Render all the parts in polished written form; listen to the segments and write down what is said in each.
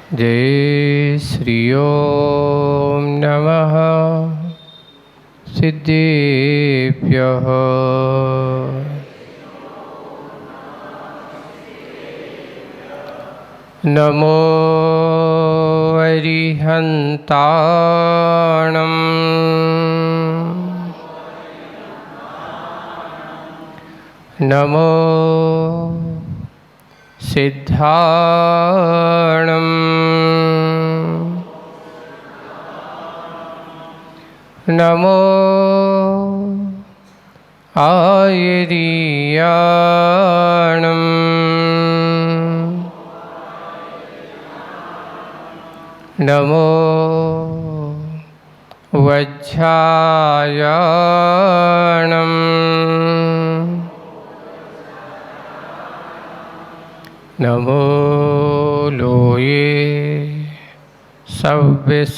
जय श्री ओम नमः सिद्धेभ्यः। नमो अरिहन्ताणम् नमो सिद्धाणम् नमो आयर्याणम् नमो वज्झायाणम् नमो लोये सव्यसाहुणम्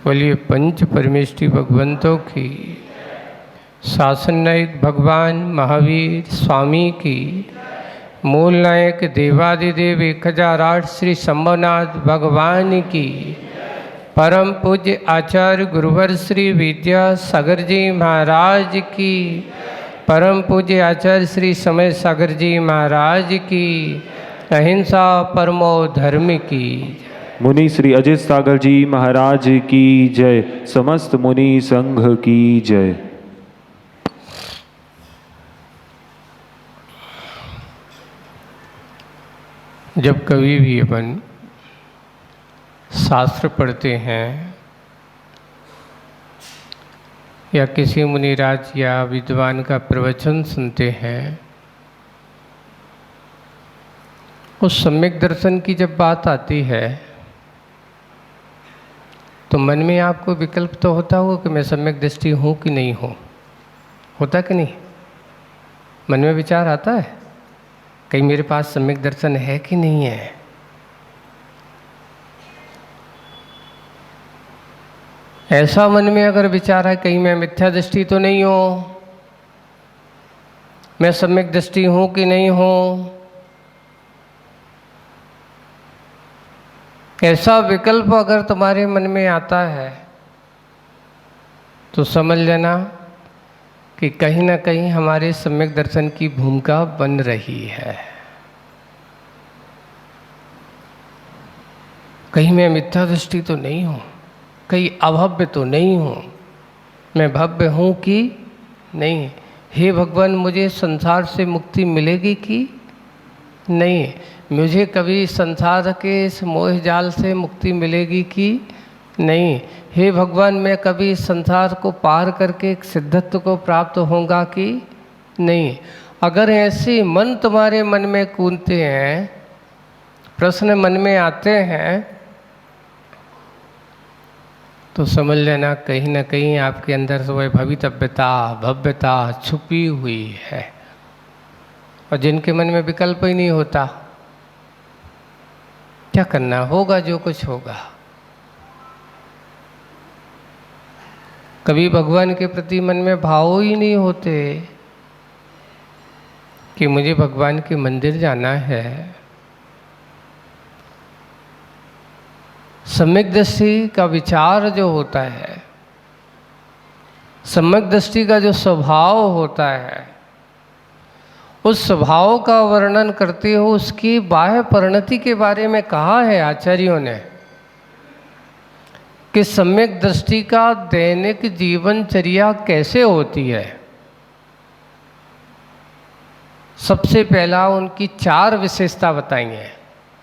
बोलिए पंच परमेष्टि भगवंतों की, शासन नायक भगवान महावीर स्वामी की, मूल नायक देवादिदेव 1008 श्री शंभुनाथ भगवान की, परम पूज्य आचार्य गुरुवर श्री विद्यासागर जी महाराज की, परम पूज्य आचार्य श्री समय सागर जी महाराज की, अहिंसा परमो धर्म की, मुनि श्री अजित सागर जी महाराज की जय। समस्त मुनि संघ की जय। जब कभी भी अपन शास्त्र पढ़ते हैं या किसी मुनिराज या विद्वान का प्रवचन सुनते हैं, उस सम्यक दर्शन की जब बात आती है तो मन में आपको विकल्प तो होता होगा कि मैं सम्यक दृष्टि हूँ कि नहीं हूँ। होता कि नहीं? मन में विचार आता है कहीं मेरे पास सम्यक दर्शन है कि नहीं है। ऐसा मन में अगर विचार है कहीं मैं मिथ्या दृष्टि तो नहीं हूँ, मैं सम्यक दृष्टि हूँ कि नहीं हूँ, ऐसा विकल्प अगर तुम्हारे मन में आता है तो समझ लेना कि कहीं ना कहीं हमारे सम्यक दर्शन की भूमिका बन रही है। कहीं मैं मिथ्या दृष्टि तो नहीं हूँ, कहीं अभव्य तो नहीं हूँ, मैं भव्य हूँ कि नहीं। हे भगवान, मुझे संसार से मुक्ति मिलेगी कि नहीं, मुझे कभी संसार के इस मोह जाल से मुक्ति मिलेगी कि नहीं। हे भगवान, मैं कभी संसार को पार करके एक सिद्धत्व को प्राप्त होगा कि नहीं। अगर ऐसे मन तुम्हारे मन में कूदते हैं, प्रश्न मन में आते हैं, तो समझ लेना कहीं ना कहीं आपके अंदर वह भवितव्यता भव्यता छुपी हुई है। और जिनके मन में विकल्प ही नहीं होता, क्या करना, होगा जो कुछ होगा। कभी भगवान के प्रति मन में भाव ही नहीं होते कि मुझे भगवान के मंदिर जाना है। सम्यक दृष्टि का विचार जो होता है, सम्यक दृष्टि का जो स्वभाव होता है, उस स्वभाव का वर्णन करते हो उसकी बाह्य परिणति के बारे में कहा है आचार्यों ने कि सम्यक दृष्टि का दैनिक जीवनचर्या कैसे होती है। सबसे पहला उनकी 4 विशेषता बताई है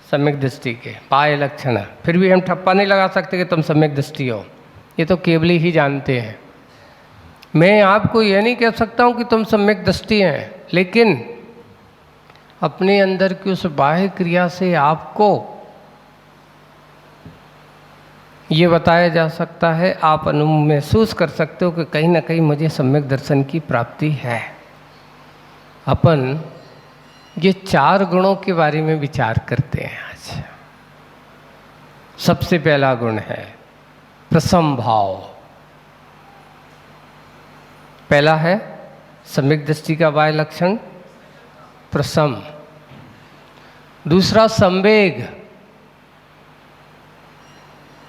सम्यक दृष्टि के बाह्य लक्षण। फिर भी हम ठप्पा नहीं लगा सकते कि तुम सम्यक दृष्टि हो, ये तो केवल ही जानते हैं। मैं आपको यह नहीं कह सकता हूँ कि तुम सम्यक दृष्टि हैं, लेकिन अपने अंदर की उस बाह्य क्रिया से आपको ये बताया जा सकता है, आप महसूस कर सकते हो कि कहीं ना कहीं मुझे सम्यक दर्शन की प्राप्ति है। अपन ये 4 गुणों के बारे में विचार करते हैं आज। सबसे पहला गुण है प्रसम भाव। पहला है सम्यक दृष्टि का बाह्य लक्षण प्रसम, दूसरा संवेग,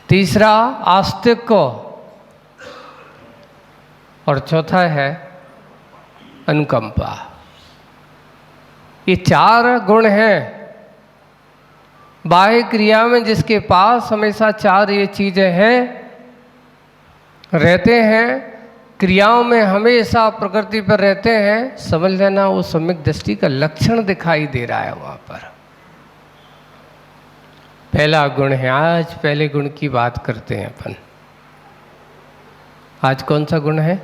तीसरा आस्तिक और चौथा है अनुकंपा। ये 4 गुण हैं बाह्य क्रिया में, जिसके पास हमेशा 4 ये चीजें हैं, रहते हैं, क्रियाओं में हमेशा प्रकृति पर रहते हैं, समझ लेना वो सम्यक दृष्टि का लक्षण दिखाई दे रहा है वहां पर। पहला गुण है, आज पहले गुण की बात करते हैं अपन। आज कौन सा गुण है?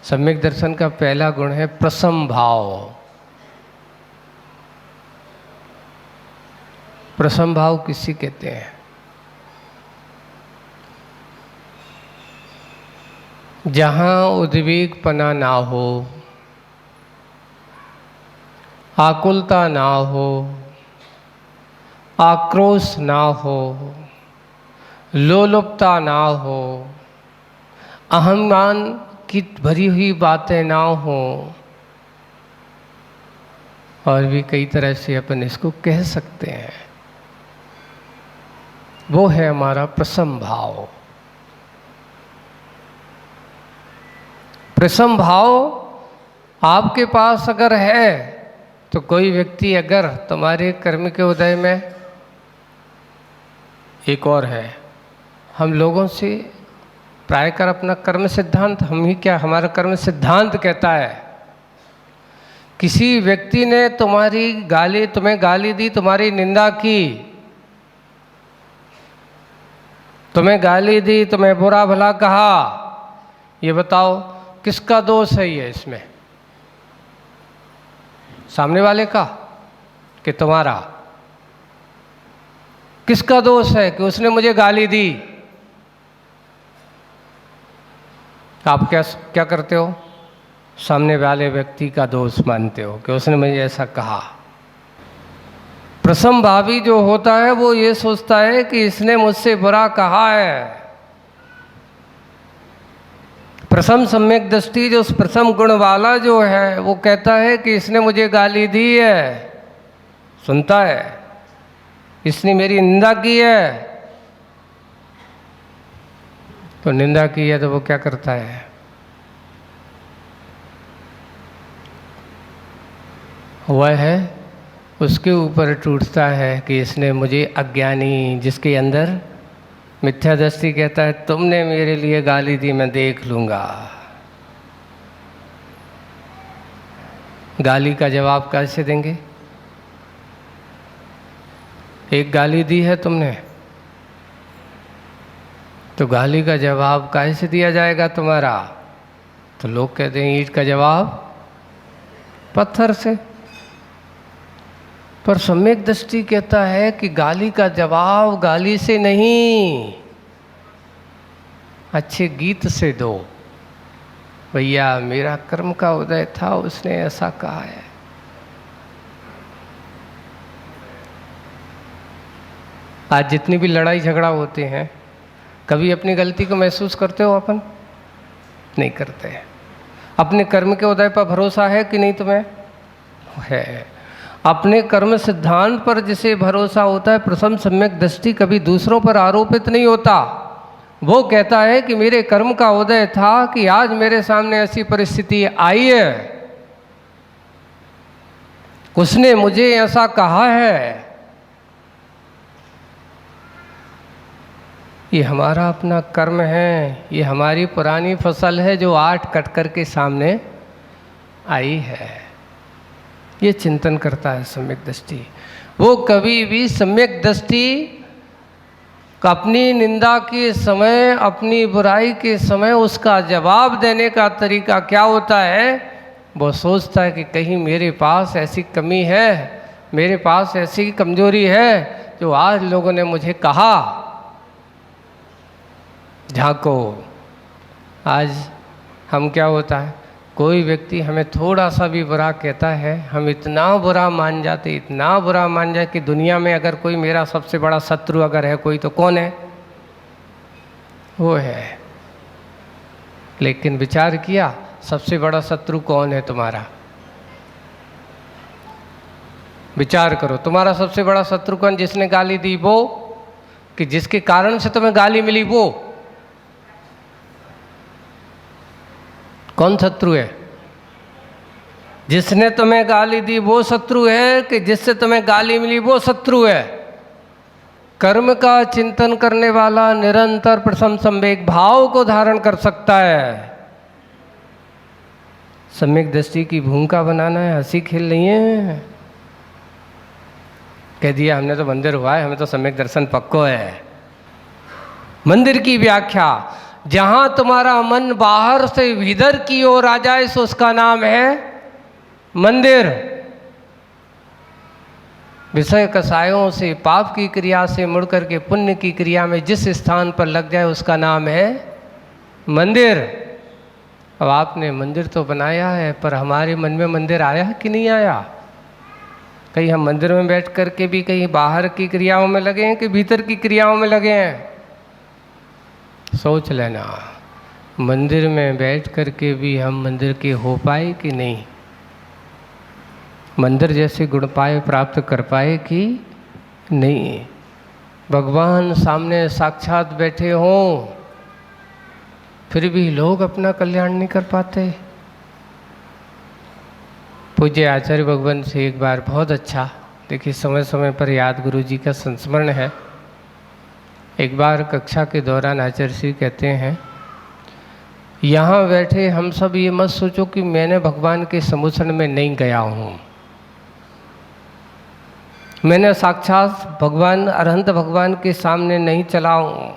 सम्यक दर्शन का पहला गुण है प्रसम भाव। प्रसम भाव किसी कहते हैं? जहां उद्वेगपना ना हो, आकुलता ना हो, आक्रोश ना हो, लोलुपता ना हो, अहंमान की भरी हुई बातें ना हो, और भी कई तरह से अपन इसको कह सकते हैं, वो है हमारा प्रसम भाव। प्रसम भाव आपके पास अगर है तो कोई व्यक्ति अगर तुम्हारे कर्म के उदय में, एक और है, हम लोगों से प्रायकर अपना कर्म सिद्धांत, हम ही क्या, हमारा कर्म सिद्धांत कहता है, किसी व्यक्ति ने तुम्हें गाली दी, तुम्हारी निंदा की, तुम्हें गाली दी, तुम्हें बुरा भला कहा, ये बताओ किसका दोष है ये इसमें? सामने वाले का कि तुम्हारा? किसका दोष है कि उसने मुझे गाली दी? आप क्या करते हो? सामने वाले व्यक्ति का दोष मानते हो कि उसने मुझे ऐसा कहा। प्रसम भावी जो होता है वो ये सोचता है कि इसने मुझसे बुरा कहा है। प्रसम सम्यक दृष्टि जो उस प्रसम गुण वाला जो है वो कहता है कि इसने मुझे गाली दी है, सुनता है, इसने मेरी निंदा की है, तो निंदा की है तो वो क्या करता है? वह है उसके ऊपर टूटता है कि इसने मुझे अज्ञानी, जिसके अंदर मिथ्या दृष्टि कहता है तुमने मेरे लिए गाली दी, मैं देख लूंगा। गाली का जवाब कैसे देंगे? एक गाली दी है तुमने, तो गाली का जवाब कैसे दिया जाएगा तुम्हारा? तो लोग कहते हैं ईंट का जवाब पत्थर से। पर सम्यक दृष्टि कहता है कि गाली का जवाब गाली से नहीं, अच्छे गीत से दो। भैया मेरा कर्म का उदय था, उसने ऐसा कहा है। आज जितनी भी लड़ाई झगड़ा होते हैं, कभी अपनी गलती को महसूस करते हो? अपन नहीं करते। अपने कर्म के उदय पर भरोसा है कि नहीं तुम्हें? है। अपने कर्म सिद्धांत पर जिसे भरोसा होता है, प्रसम सम्यक दृष्टि कभी दूसरों पर आरोपित नहीं होता। वो कहता है कि मेरे कर्म का उदय था कि आज मेरे सामने ऐसी परिस्थिति आई है, उसने मुझे ऐसा कहा है। ये हमारा अपना कर्म है, ये हमारी पुरानी फसल है जो आठ कट कर के सामने आई है। ये चिंतन करता है सम्यक दृष्टि। वो कभी भी सम्यक दृष्टि अपनी निंदा के समय, अपनी बुराई के समय उसका जवाब देने का तरीका क्या होता है? वो सोचता है कि कहीं मेरे पास ऐसी कमी है, मेरे पास ऐसी कमजोरी है जो आज लोगों ने मुझे कहा। झांको, आज हम क्या होता है, कोई व्यक्ति हमें थोड़ा सा भी बुरा कहता है, हम इतना बुरा मान जाते, इतना बुरा मान जाए कि दुनिया में अगर कोई मेरा सबसे बड़ा शत्रु अगर है कोई, तो कौन है? वो है। लेकिन विचार किया, सबसे बड़ा शत्रु कौन है तुम्हारा? विचार करो, तुम्हारा सबसे बड़ा शत्रु कौन? जिसने गाली दी वो, कि जिसके कारण से तुम्हें गाली मिली वो? कौन शत्रु है? जिसने तुम्हें गाली दी वो शत्रु है, कि जिससे तुम्हें गाली मिली वो शत्रु है? कर्म का चिंतन करने वाला निरंतर प्रथम संवेग भाव को धारण कर सकता है। सम्यक दृष्टि की भूमिका बनाना है, हंसी खेल नहीं है। कह दिया हमने तो मंदिर हुआ है, हमें तो सम्यक दर्शन पक्को है। मंदिर की व्याख्या, जहां तुम्हारा मन बाहर से भीतर की ओर आ जाए सो उसका नाम है मंदिर। विषय कसायों से, पाप की क्रिया से मुड़ करके पुण्य की क्रिया में जिस स्थान पर लग जाए उसका नाम है मंदिर। अब आपने मंदिर तो बनाया है, पर हमारे मन में मंदिर आया कि नहीं आया? कहीं हम मंदिर में बैठ करके भी कहीं बाहर की क्रियाओं में लगे हैं कि भीतर की क्रियाओं में लगे हैं? सोच लेना, मंदिर में बैठ करके भी हम मंदिर के हो पाए कि नहीं? मंदिर जैसे गुण पाए प्राप्त कर पाए कि नहीं? भगवान सामने साक्षात बैठे हों फिर भी लोग अपना कल्याण नहीं कर पाते। पूज्य आचार्य भगवान से एक बार बहुत अच्छा, देखिए समय समय पर याद गुरु जी का संस्मरण है। एक बार कक्षा के दौरान आचार्य श्री कहते हैं, यहाँ बैठे हम सब ये मत सोचो कि मैंने भगवान के समुचरण में नहीं गया हूँ, मैंने साक्षात भगवान अरहंत भगवान के सामने नहीं चला हूँ,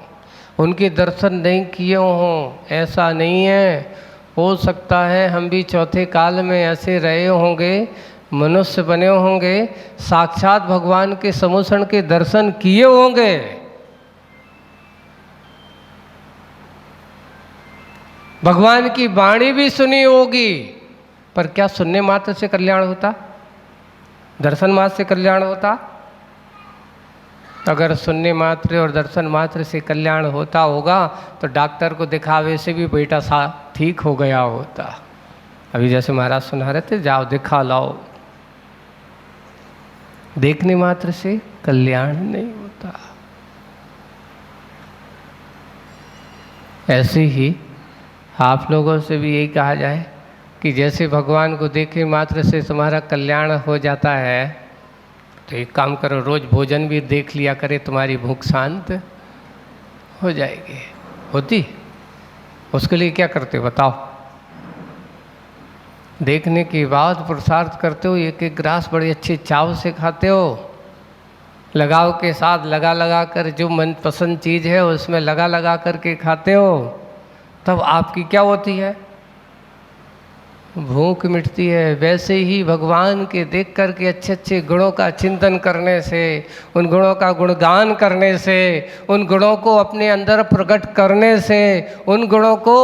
उनके दर्शन नहीं किए हों। ऐसा नहीं है, हो सकता है हम भी चौथे काल में ऐसे रहे होंगे, मनुष्य बने होंगे, साक्षात भगवान के समुचरण के दर्शन किए होंगे। भगवान की वाणी भी सुनी होगी, पर क्या सुनने मात्र से कल्याण होता? दर्शन मात्र से कल्याण होता? अगर सुनने मात्र और दर्शन मात्र से कल्याण होता होगा तो डॉक्टर को दिखावे से भी बेटा सा ठीक हो गया होता। अभी जैसे महाराज सुना रहे थे, जाओ दिखा लाओ। देखने मात्र से कल्याण नहीं होता। ऐसे ही आप लोगों से भी यही कहा जाए कि जैसे भगवान को देखे मात्र से तुम्हारा कल्याण हो जाता है, तो एक काम करो, रोज भोजन भी देख लिया करे, तुम्हारी भूख शांत हो जाएगी। होती? उसके लिए क्या करते हो बताओ? देखने के बाद पुरुषार्थ करते हो, एक एक ग्रास बड़े अच्छे चाव से खाते हो, लगाव के साथ लगा लगा कर, जो मनपसंद चीज़ है उसमें लगा लगा करके खाते हो, तब आपकी क्या होती है? भूख मिटती है। वैसे ही भगवान के देख करके अच्छे अच्छे गुणों का चिंतन करने से, उन गुणों का गुणगान करने से, उन गुणों को अपने अंदर प्रकट करने से, उन गुणों को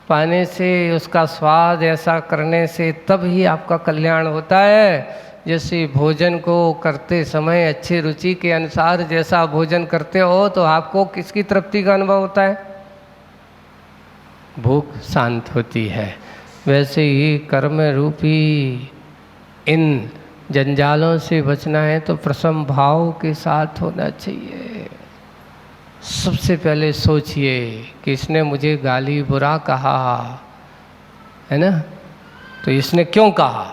पाने से, उसका स्वाद ऐसा करने से, तब ही आपका कल्याण होता है। जैसे भोजन को करते समय अच्छी रुचि के अनुसार जैसा भोजन करते हो तो आपको किसकी तृप्ति का अनुभव होता है? भूख शांत होती है। वैसे ही कर्म रूपी इन जंजालों से बचना है तो प्रसम भाव के साथ होना चाहिए। सबसे पहले सोचिए कि इसने मुझे गाली बुरा कहा है ना, तो इसने क्यों कहा?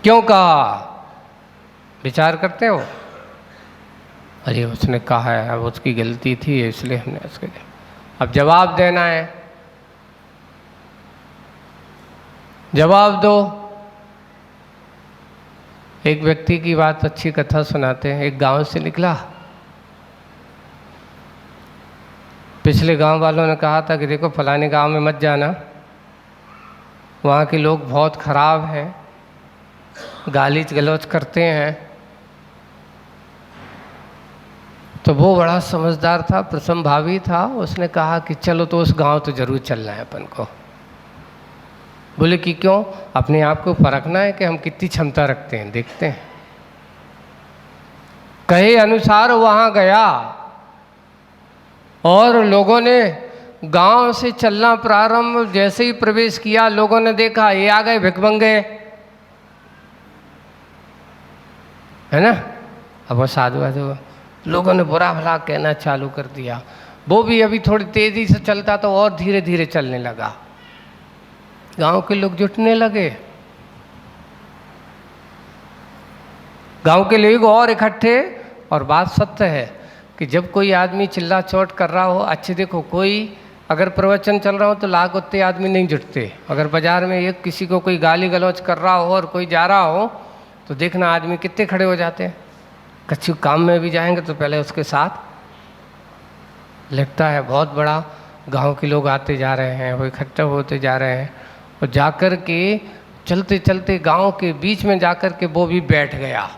क्यों कहा? विचार करते हो? अरे उसने कहा है, अब उसकी गलती थी इसलिए हमने उसके, अब जवाब देना है, जवाब दो। एक व्यक्ति की बात अच्छी कथा सुनाते हैं। एक गांव से निकला, पिछले गांव वालों ने कहा था कि देखो फलाने गांव में मत जाना, वहाँ के लोग बहुत खराब हैं, गाली गलौज करते हैं। तो वो बड़ा समझदार था, प्रसमभावी था, उसने कहा कि चलो तो उस गांव तो जरूर चलना है अपन को। बोले कि क्यों? अपने आप को परखना है कि हम कितनी क्षमता रखते हैं, देखते हैं। कहे अनुसार वहाँ गया और लोगों ने गांव से चलना प्रारंभ जैसे ही प्रवेश किया, लोगों ने देखा ये आ गए भिखमंगे, है ना। अब वो साधु वाधु लोगों ने बुरा भला कहना चालू कर दिया। वो भी अभी थोड़ी तेजी से चलता तो और धीरे धीरे चलने लगा। गांव के लोग जुटने लगे, गांव के लोग और इकट्ठे। और बात सत्य है कि जब कोई आदमी चिल्ला चोट कर रहा हो, अच्छे देखो, कोई अगर प्रवचन चल रहा हो तो लाख उतने आदमी नहीं जुटते। अगर बाजार में एक किसी को कोई गाली गलौज कर रहा हो और कोई जा रहा हो तो देखना आदमी कितने खड़े हो जाते हैं। कच्छु काम में भी जाएंगे तो पहले उसके साथ लगता है बहुत बड़ा गांव के लोग आते जा रहे हैं, वो इकट्ठा होते जा रहे हैं। और जाकर के चलते चलते गांव के बीच में जाकर के वो भी बैठ गया।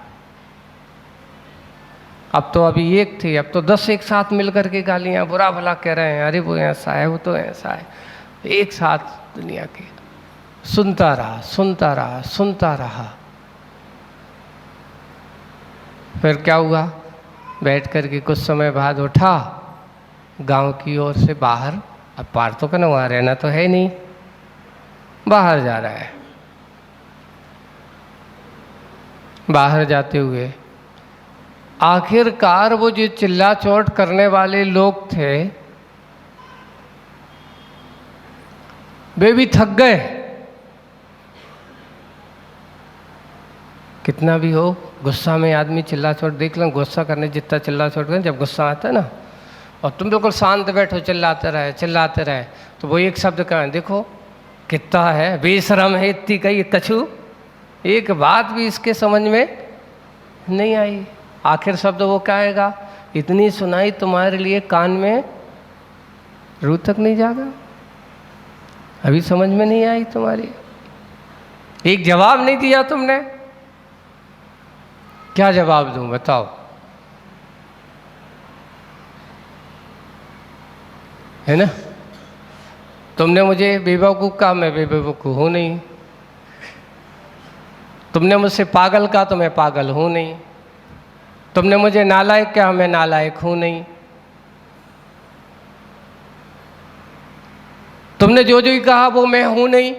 अब तो अभी एक थे, अब तो 10 एक साथ मिल कर के गालियाँ बुरा भला कह रहे हैं, अरे वो ऐसा है, वो तो ऐसा है, एक साथ दुनिया के। सुनता रहा सुनता रहा सुनता रहा। फिर क्या हुआ, बैठ कर के कुछ समय बाद उठा, गांव की ओर से बाहर, अब पार तो कहना वहाँ रहना तो है नहीं, बाहर जा रहा है। बाहर जाते हुए आखिरकार वो जो चिल्ला चोट करने वाले लोग थे वे भी थक गए। कितना भी हो, गुस्सा में आदमी चिल्ला चोट, देख लो गुस्सा करने जितना चिल्ला चोट करें, जब गुस्सा आता है ना और तुम बिल्कुल शांत बैठो, चिल्लाते रहे तो वो एक शब्द कहें, देखो कितना है बेशरम है, इतनी कही कछू, एक बात भी इसके समझ में नहीं आई। आखिर शब्द वो क्या आएगा, इतनी सुनाई तुम्हारे लिए कान में रूह तक नहीं जागा, अभी समझ में नहीं आई तुम्हारी, एक जवाब नहीं दिया तुमने। क्या जवाब दूं बताओ, है ना। तुमने मुझे बेवकूफ़ कहा, मैं बेवकूफ़ हूं नहीं। तुमने मुझसे पागल कहा तो मैं पागल हूं नहीं। तुमने मुझे नालायक कहा, मैं नालायक हूं नहीं। तुमने जो जो ही कहा वो मैं हूं नहीं।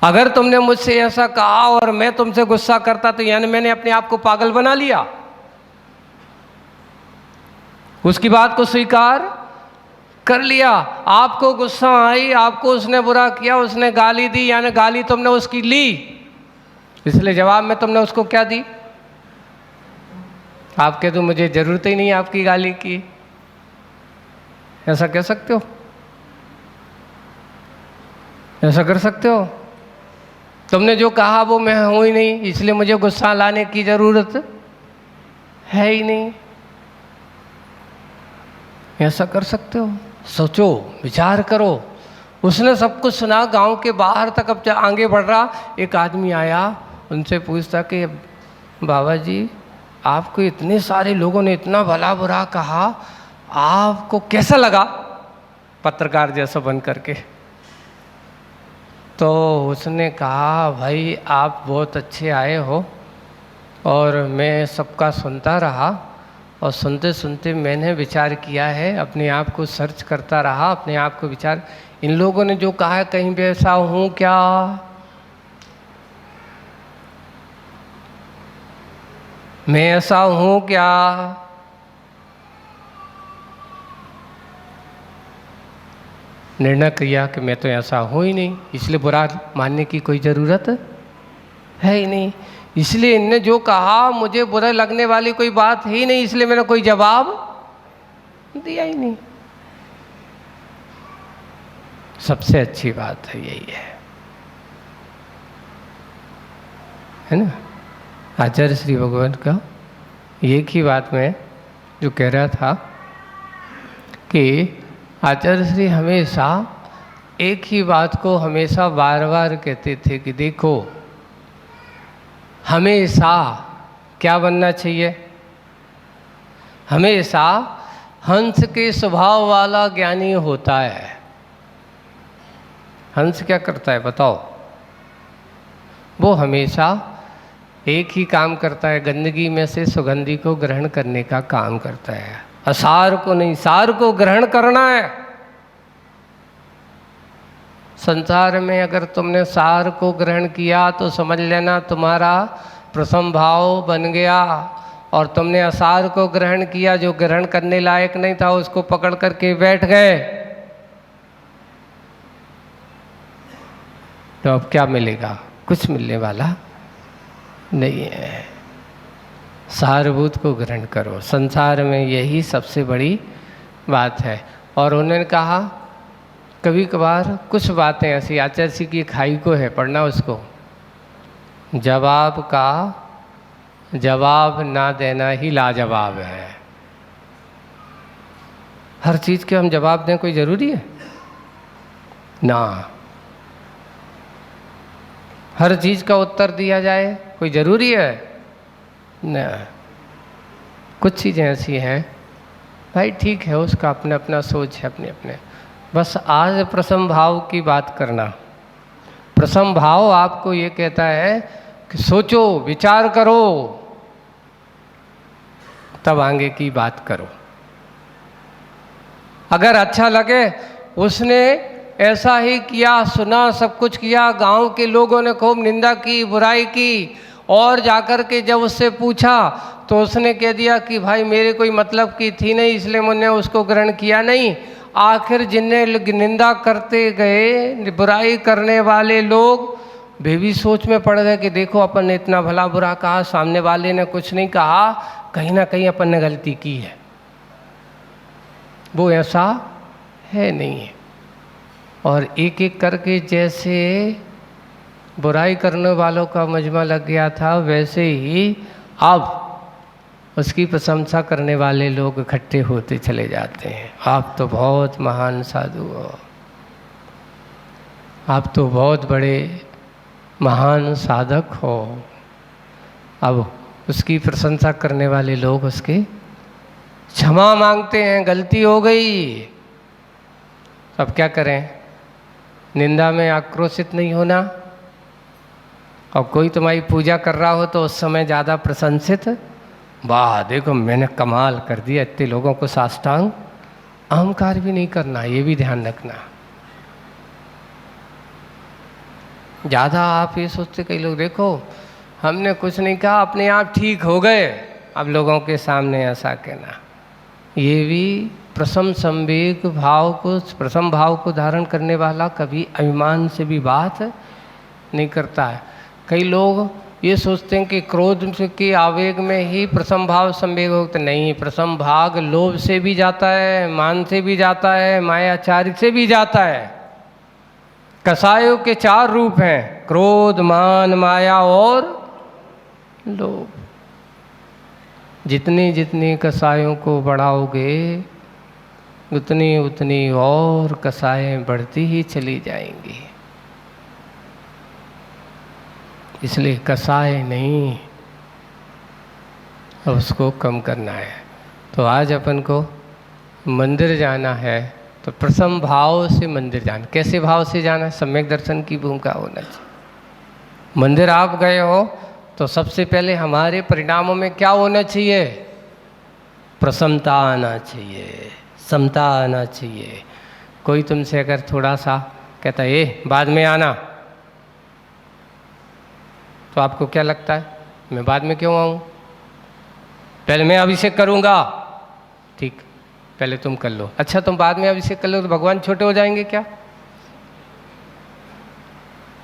अगर तुमने मुझसे ऐसा कहा और मैं तुमसे गुस्सा करता तो यानी मैंने अपने आप को पागल बना लिया। उसकी बात को स्वीकार कर लिया। आपको गुस्सा आई, आपको उसने बुरा किया, उसने गाली दी, यानी गाली तुमने उसकी ली, इसलिए जवाब में तुमने उसको क्या दी, आप कह दो मुझे जरूरत ही नहीं आपकी गाली की, ऐसा कह सकते हो, ऐसा कर सकते हो। तुमने जो कहा वो मैं हूं ही नहीं, इसलिए मुझे गुस्सा लाने की जरूरत है ही नहीं, ऐसा कर सकते हो। सोचो, विचार करो। उसने सब कुछ सुना, गांव के बाहर तक अब आगे बढ़ रहा, एक आदमी आया, उनसे पूछता कि बाबा जी आपको इतने सारे लोगों ने इतना भला बुरा कहा, आपको कैसा लगा, पत्रकार जैसा बन करके। तो उसने कहा भाई आप बहुत अच्छे आए हो और मैं सबका सुनता रहा, और सुनते सुनते मैंने विचार किया है, अपने आप को सर्च करता रहा, अपने आप को विचार, इन लोगों ने जो कहा है कहीं भी ऐसा हूँ क्या, मैं ऐसा हूँ क्या। निर्णय किया कि मैं तो ऐसा हूँ ही नहीं, इसलिए बुरा मानने की कोई ज़रूरत है ही नहीं, इसलिए इनने जो कहा मुझे बुरा लगने वाली कोई बात ही नहीं, इसलिए मैंने कोई जवाब दिया ही नहीं। सबसे अच्छी बात है यही है ना। आचार्य श्री भगवान का एक ही बात में जो कह रहा था कि आचार्य श्री हमेशा एक ही बात को हमेशा बार बार कहते थे कि देखो हमेशा क्या बनना चाहिए, हमेशा हंस के स्वभाव वाला ज्ञानी होता है। हंस क्या करता है बताओ, वो हमेशा एक ही काम करता है, गंदगी में से सुगंधी को ग्रहण करने का काम करता है। असार को नहीं, सार को ग्रहण करना है। संसार में अगर तुमने सार को ग्रहण किया तो समझ लेना तुम्हारा प्रथम भाव बन गया, और तुमने असार को ग्रहण किया जो ग्रहण करने लायक नहीं था उसको पकड़ करके बैठ गए, तो अब क्या मिलेगा? कुछ मिलने वाला नहीं है। सारभूत को ग्रहण करो, संसार में यही सबसे बड़ी बात है। और उन्होंने कहा कभी कभार कुछ बातें ऐसी, आचार्य जी की खाई को है, पढ़ना उसको, जवाब का जवाब ना देना ही लाजवाब है। हर चीज़ के हम जवाब दें कोई ज़रूरी है ना? हर चीज़ का उत्तर दिया जाए कोई ज़रूरी है ना? कुछ चीज़ें ऐसी हैं भाई, ठीक है, उसका अपना अपना सोच है, अपने अपने। बस आज प्रथम भाव की बात करना। प्रथम भाव आपको ये कहता है कि सोचो, विचार करो, तब आगे की बात करो। अगर अच्छा लगे, उसने ऐसा ही किया, सुना, सब कुछ किया, गांव के लोगों ने खूब निंदा की, बुराई की, और जाकर के जब उससे पूछा तो उसने कह दिया कि भाई मेरे कोई मतलब की थी नहीं, इसलिए मैंने उसको ग्रहण किया नहीं। आखिर जिन्हें निंदा करते गए, बुराई करने वाले लोग वे भी सोच में पड़ गए कि देखो अपन ने इतना भला बुरा कहा, सामने वाले ने कुछ नहीं कहा, कहीं ना कहीं अपन ने गलती की है। वो ऐसा है नहीं है। और एक एक करके जैसे बुराई करने वालों का मजमा लग गया था, वैसे ही अब उसकी प्रशंसा करने वाले लोग इकट्ठे होते चले जाते हैं। आप तो बहुत महान साधु हो, आप तो बहुत बड़े महान साधक हो। अब उसकी प्रशंसा करने वाले लोग उसके क्षमा मांगते हैं, गलती हो गई। अब क्या करें? निंदा में आक्रोशित नहीं होना। और कोई तुम्हारी पूजा कर रहा हो तो उस समय ज़्यादा प्रशंसित, वाह देखो मैंने कमाल कर दिया, इतने लोगों को साष्टांग, अहंकार भी नहीं करना, ये भी ध्यान रखना। ज़्यादा आप ये सोचते, कई लोग देखो हमने कुछ नहीं कहा, अपने आप ठीक हो गए, अब लोगों के सामने ऐसा कहना, ये भी प्रथम संवेग भाव को, प्रथम भाव को धारण करने वाला कभी अभिमान से भी बात नहीं करता है। कई लोग ये सोचते हैं कि क्रोध के आवेग में ही प्रथम भाव संवेग होता, नहीं, प्रथम भाग लोभ से भी जाता है, मान से भी जाता है, मायाचारी से भी जाता है। कसायों के 4 रूप हैं, क्रोध, मान, माया और लोभ। जितनी जितनी कसायों को बढ़ाओगे उतनी उतनी और कसाएं बढ़ती ही चली जाएंगी। इसलिए कसाय नहीं, उसको कम करना है। तो आज अपन को मंदिर जाना है, तो प्रथम भाव से मंदिर जाना। कैसे भाव से जाना है? सम्यक दर्शन की भूमिका होना चाहिए। मंदिर आप गए हो तो सबसे पहले हमारे परिणामों में क्या होना चाहिए? प्रसन्नता आना चाहिए, समता आना चाहिए। कोई तुमसे अगर थोड़ा सा कहता है ये बाद में आना, तो आपको क्या लगता है? मैं बाद में क्यों आऊँ, पहले मैं अभिषेक करूँगा। ठीक, पहले तुम कर लो। अच्छा तुम बाद में अभिषेक कर लो तो भगवान छोटे हो जाएंगे क्या?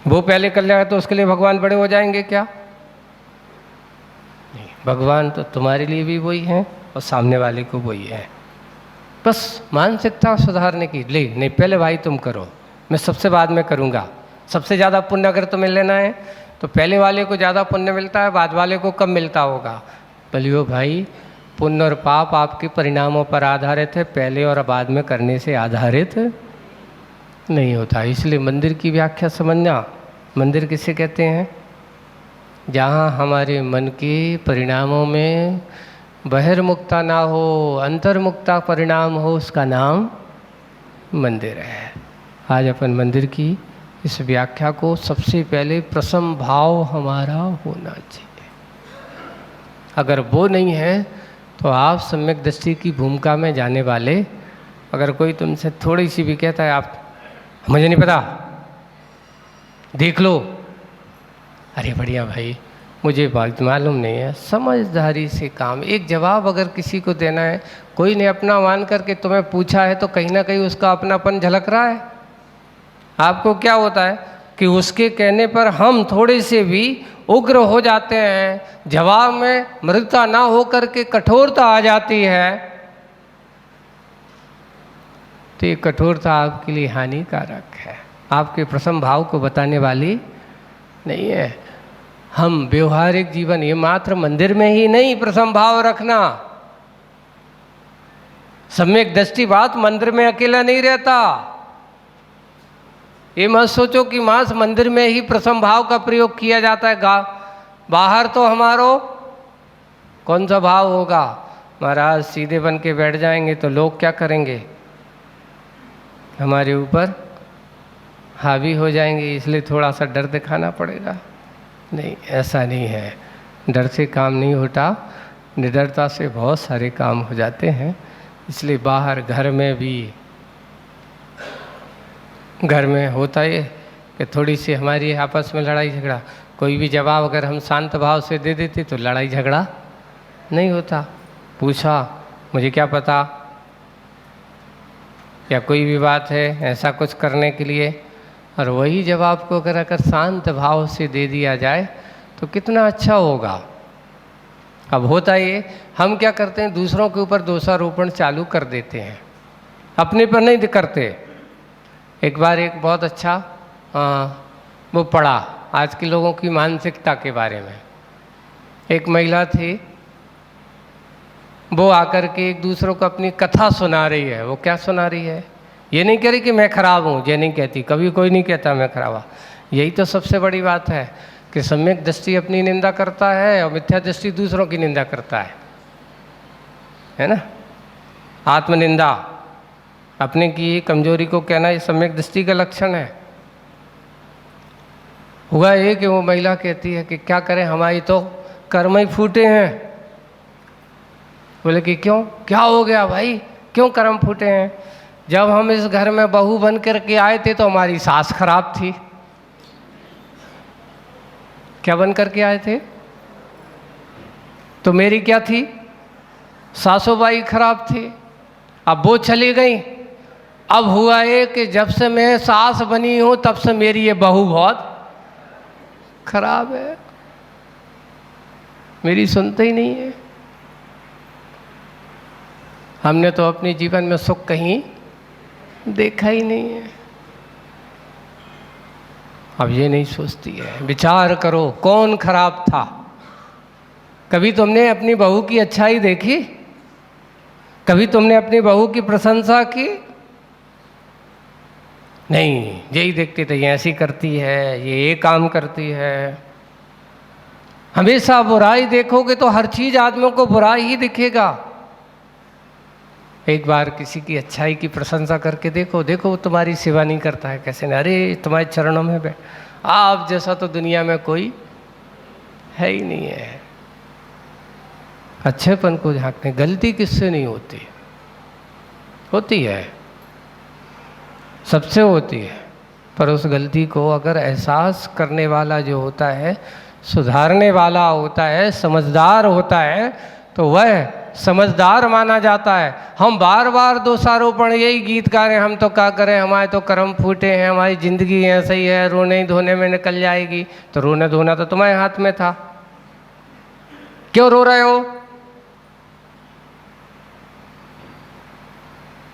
वो पहले कर लेगा तो उसके लिए भगवान बड़े हो जाएंगे क्या? नहीं, भगवान तो तुम्हारे लिए भी वही हैं और सामने वाले को वही है। बस मानसिकता सुधारने की, ले नहीं पहले भाई तुम करो, मैं सबसे बाद में करूँगा। सबसे ज़्यादा पुण्य अगर तुम्हें लेना है तो पहले वाले को ज़्यादा पुण्य मिलता है, बाद वाले को कम मिलता होगा। बोलियो भाई, पुण्य और पाप आपके परिणामों पर आधारित है, पहले और बाद में करने से आधारित नहीं होता। इसलिए मंदिर की व्याख्या समझना। मंदिर किसे कहते हैं? जहाँ हमारे मन के परिणामों में बहिर्मुखता ना हो, अंतर्मुखता परिणाम हो, उसका नाम मंदिर है। आज अपन मंदिर की इस व्याख्या को सबसे पहले प्रथम भाव हमारा होना चाहिए। अगर वो नहीं है तो आप सम्यक दृष्टि की भूमिका में जाने वाले, अगर कोई तुमसे थोड़ी सी भी कहता है आप मुझे नहीं पता देख लो, अरे बढ़िया भाई मुझे बात मालूम नहीं है, समझदारी से काम। एक जवाब अगर किसी को देना है, कोई ने अपना मान करके तुम्हें पूछा है तो कहीं ना कहीं उसका अपनापन झलक रहा है। आपको क्या होता है कि उसके कहने पर हम थोड़े से भी उग्र हो जाते हैं, जवाब में मृदुता ना हो करके कठोरता आ जाती है, तो ये कठोरता आपके लिए हानिकारक है, आपके प्रसन्न भाव को बताने वाली नहीं है। हम व्यवहारिक जीवन, ये मात्र मंदिर में ही नहीं प्रसन्न भाव रखना, सम्यक दृष्टि बात मंदिर में अकेला नहीं रहता। ये मत सोचो कि मास मंदिर में ही प्रसन्न भाव का प्रयोग किया जाता है, बाहर तो हमारो कौन सा भाव होगा। महाराज सीधे बन के बैठ जाएंगे तो लोग क्या करेंगे, हमारे ऊपर हावी हो जाएंगे, इसलिए थोड़ा सा डर दिखाना पड़ेगा। नहीं, ऐसा नहीं है, डर से काम नहीं होता, निडरता से बहुत सारे काम हो जाते हैं। इसलिए बाहर घर में भी, घर में होता है कि थोड़ी सी हमारी आपस में लड़ाई झगड़ा, कोई भी जवाब अगर हम शांत भाव से दे देते तो लड़ाई झगड़ा नहीं होता। पूछा मुझे क्या पता, या कोई भी बात है ऐसा कुछ करने के लिए, और वही जवाब को अगर शांत भाव से दे दिया जाए तो कितना अच्छा होगा। अब होता ये, हम क्या करते हैं, दूसरों के ऊपर दोषारोपण चालू कर देते हैं, अपने पर नहीं करते। एक बार एक बहुत अच्छा वो पढ़ा आज के लोगों की मानसिकता के बारे में। एक महिला थी, वो आकर के एक दूसरों को अपनी कथा सुना रही है। वो क्या सुना रही है, ये नहीं कह रही कि मैं खराब हूँ, ये नहीं कहती, कभी कोई नहीं कहता मैं खराब हूँ। यही तो सबसे बड़ी बात है कि सम्यक दृष्टि अपनी निंदा करता है और मिथ्या दृष्टि दूसरों की निंदा करता है ना। आत्मनिंदा, अपने की कमजोरी को कहना, ये सम्यक दृष्टि का लक्षण है। हुआ ये कि वो महिला कहती है कि क्या करें, हमारी तो कर्म ही फूटे हैं। बोले कि क्यों, क्या हो गया भाई, क्यों कर्म फूटे हैं। जब हम इस घर में बहू बन करके आए थे तो हमारी सास खराब थी। क्या बन करके आए थे, तो मेरी क्या थी, सासुबाई खराब थी। अब वो चली गई, अब हुआ ये कि जब से मैं सास बनी हूं तब से मेरी ये बहू बहुत खराब है, मेरी सुनते ही नहीं है। हमने तो अपने जीवन में सुख कहीं देखा ही नहीं है। अब ये नहीं सोचती है, विचार करो कौन खराब था। कभी तुमने अपनी बहू की अच्छाई देखी, कभी तुमने अपनी बहू की प्रशंसा की, नहीं, यही देखते थे, ये ऐसी करती है, ये काम करती है। हमेशा बुराई देखोगे तो हर चीज आदमियों को बुराई ही दिखेगा। एक बार किसी की अच्छाई की प्रशंसा करके देखो, देखो वो तुम्हारी सेवा नहीं करता है कैसे, नहीं, अरे तुम्हारे चरणों में बैठ, आप जैसा तो दुनिया में कोई है ही नहीं है। अच्छेपन को झांकने, गलती किससे नहीं होती, होती है, सबसे होती है, पर उस गलती को अगर एहसास करने वाला जो होता है, सुधारने वाला होता है, समझदार होता है, तो वह समझदार माना जाता है। हम बार बार दोषारोपण, यही गीत गा रहे हैं, हम तो क्या करें, हमारे तो कर्म फूटे हैं, हमारी जिंदगी ऐसे ही है, रोने धोने में निकल जाएगी। तो रोने धोना तो तुम्हारे हाथ में था, क्यों रो रहे हो।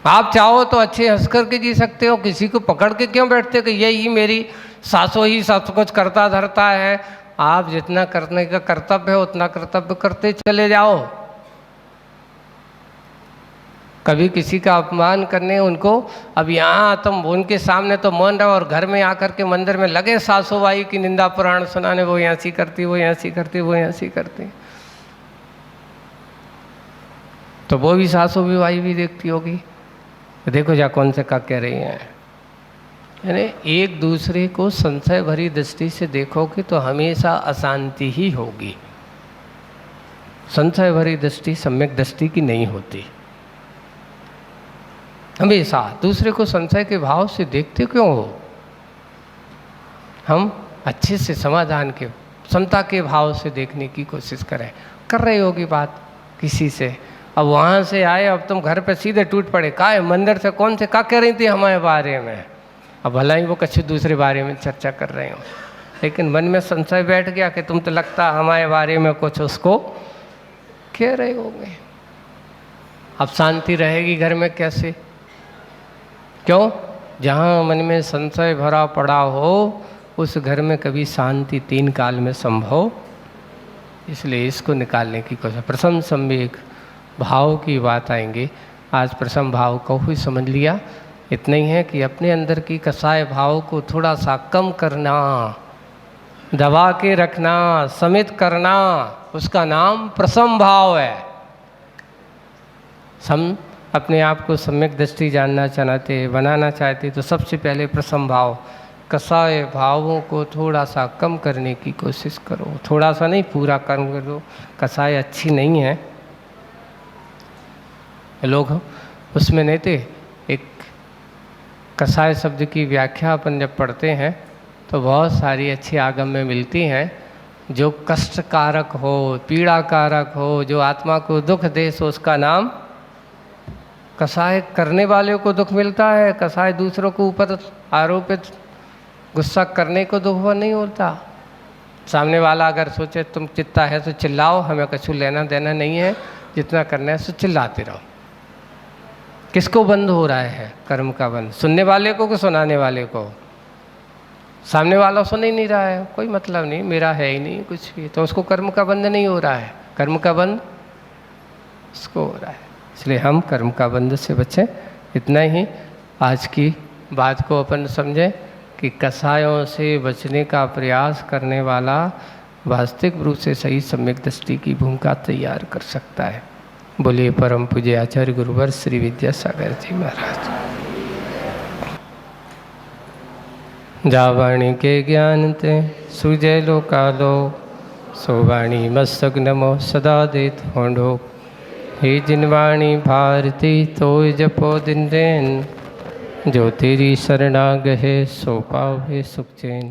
आप चाहो तो अच्छे हंस करके जी सकते हो, किसी को पकड़ के क्यों बैठते कि यही मेरी सासों ही सब कुछ करता धरता है। आप जितना करने का कर्तव्य है उतना कर्तव्य करते चले जाओ। कभी किसी का अपमान करने उनको, अब यहाँ तुम उनके सामने तो मौन रहो और घर में आकर के मंदिर में लगे सासू बाई की निंदा पुराण सुनाने, वो यहाँ सी करती, वो यहाँ सी करती, वो यहाँ सी करती, तो वो भी सासू भी बाई भी देखती होगी, देखो जा कौन से का कह रही हैं। यानी एक दूसरे को संशय भरी दृष्टि से देखोगे तो हमेशा अशांति ही होगी। संशय भरी दृष्टि सम्यक दृष्टि की नहीं होती। हमेशा दूसरे को संशय के भाव से देखते क्यों हो? हम अच्छे से समाधान के समता के भाव से देखने की कोशिश करें। कर रहे होगी बात किसी से, अब वहाँ से आए, अब तुम घर पे सीधे टूट पड़े, का है मंदिर से कौन से का कह रही थी हमारे बारे में, अब भला ही वो कुछ दूसरे बारे में चर्चा कर रहे हो, लेकिन मन में संशय बैठ गया कि तुम तो लगता हमारे बारे में कुछ उसको कह रहे होगे। अब शांति रहेगी घर में कैसे? क्यों? जहाँ मन में संशय भरा पड़ा हो उस घर में कभी शांति 3 काल में संभव, इसलिए इसको निकालने की कोशिश। प्रथम संवेग भाव की बात आएंगे। आज प्रथम भाव को ही समझ लिया। इतना ही है कि अपने अंदर की कसाय भाव को थोड़ा सा कम करना, दबा के रखना, समित करना, उसका नाम प्रथम भाव है। हम अपने आप को सम्यक दृष्टि जानना चाहते, बनाना चाहते, तो सबसे पहले प्रथम भाव कसाय भावों को थोड़ा सा कम करने की कोशिश करो। थोड़ा सा नहीं, पूरा कम करो। कसाय अच्छी नहीं है। लोग उसमें नहीं थे, एक कसाय शब्द की व्याख्या अपन जब पढ़ते हैं तो बहुत सारी अच्छी आगम में मिलती हैं। जो कष्ट कारक हो, पीड़ा कारक हो, जो आत्मा को दुख दे, सो उसका नाम कसाय। करने वाले को दुख मिलता है, कसाय दूसरों को ऊपर आरोपित गुस्सा करने को दुख नहीं होता। सामने वाला अगर सोचे तुम चित्ता है तो चिल्लाओ, हमें कुछ लेना देना नहीं है, जितना करना है सो चिल्लाते रहो। किसको बंद हो रहा है? कर्म का बंद। सुनने वाले को कि सुनाने वाले को? सामने वाला सुन ही नहीं रहा है, कोई मतलब नहीं, मेरा है ही नहीं कुछ भी, तो उसको कर्म का बंध नहीं हो रहा है। कर्म का बंध उसको हो रहा है। इसलिए हम कर्म का बंध से बचें। इतना ही आज की बात को अपन समझें कि कसायों से बचने का प्रयास करने वाला वास्तविक रूप से सही सम्यक दृष्टि की भूमिका तैयार कर सकता है। बोलिए परम पूज्य आचार्य गुरुवर श्री विद्यासागर जी महाराज। जा वाणी के ज्ञान ते सुजय लोकालो, सो वाणी मस्तक नमो सदा देत होंडो। हे जिन वाणी भारती तो जपो दिन दिन, जो तेरी शरणा गहे सो पावे सुख चैन।